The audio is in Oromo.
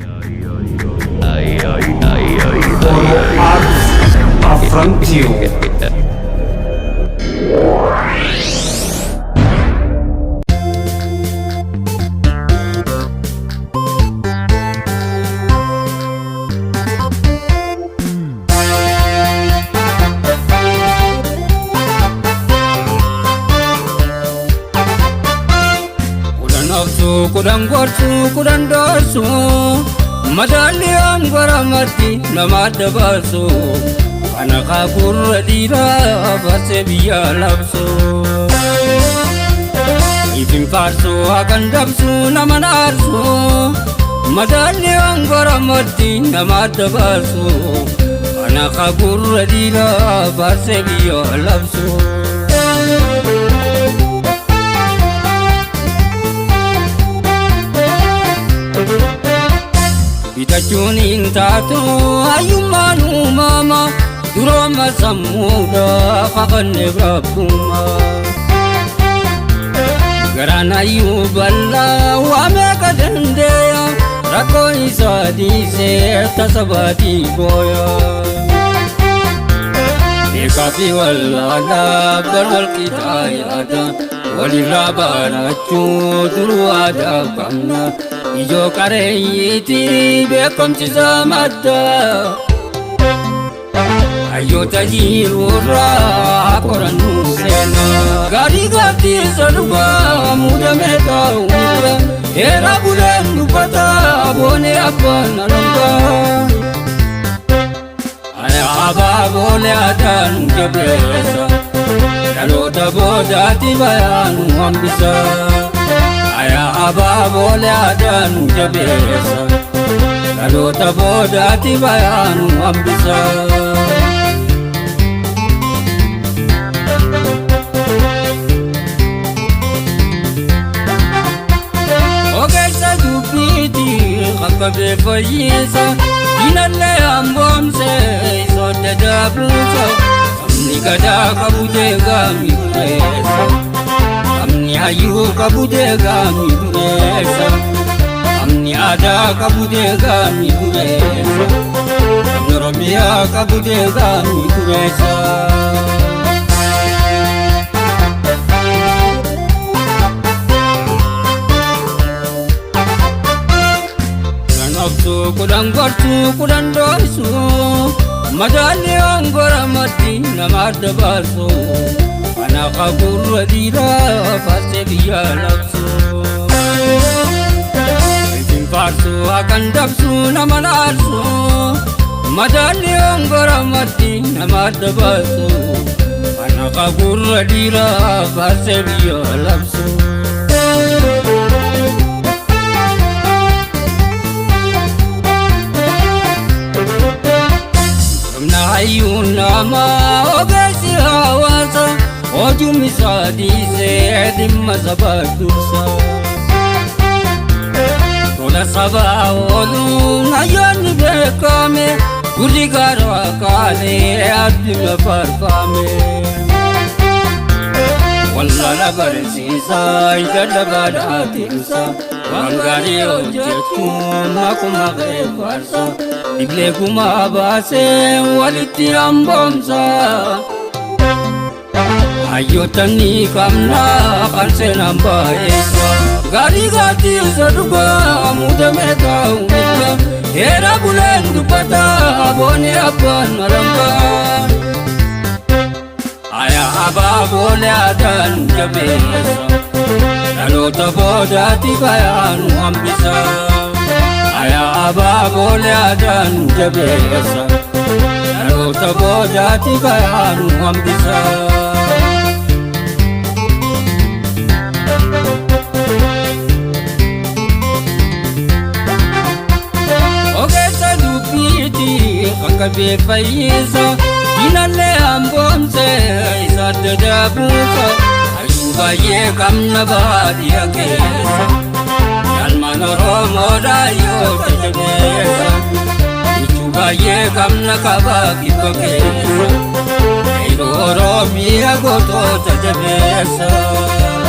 ORO ART Afran. Kudan gorsu kudan dorsu madalli angoramati nama dabarsu kana kakurra dira farse biya labsu ifin farsu akan dabsu nama narsu madalli angoramati nama dabarsu kana kakurra dira farse biya labsu Itachunin tato ayumanu mama duroma samuda kakanne brabuma Garana yuballa wame kadendeya rako isadi se tasabati boya Ekapi wallada barwal kitayada walila barachu duruada kamna Ijo kareyiti beekomsi samadda Ayyo tajirurra koranu sena Gari gati saluba mudame kaunga Era bulan dubata bone abban alanga Aya aba bole adan jabesa Dalota bodati bayanu ambisa Aya aba bole adan jabesa Dalota bodati bayanu ambisa Ogesa dupiti kakabe fayisa Inalle ambomse isode dabusa Amni kada kabude gami kuresa Sabni Hayyuu kabudega mi duresa Amni ada kabudega mi duresa Oromian kabudega mi duresa Kanaksu kudan gorsu kudan dorsu Madali angoramati namada barsu Kana kakurra dira farse biya labsu Ifin farsu akan dabsu nama narsu Madali angoramati nama dabarsu Kana kakurra dira farse biya labsu Sabni Hayyuu nama ogesi hawasa Hojii misaadisee dhimma sabaa dursa Tola sabaa ooluun ayyaanni beekame Gurri gaara kaalee addunyaa farfame Wallala barsiisaa ijalla baadhaatinsa Waan gaarii hojjechuun akkuma qeeffarsa Dhiblee gumaa baasee walitti hamboomsa Ayyotani kamna kansenan baesa Gari gati saduba mudame kaunga Era bulan dupata bone abban maranga Aya aba bole adan jabesa Dalota bodati bayanu ambisa Aya aba bole adan jabesa Dalota bodati bayanu ambisa Kakabe fayisa Inalle ambomse isade dabusa Ayuba ye kamna baadiya keessa Yalman Oromo dayo jajabeeysaa Ichuba ye kamna kaba kibba keessa Eiro Oromiyaa gootota jabeeysaa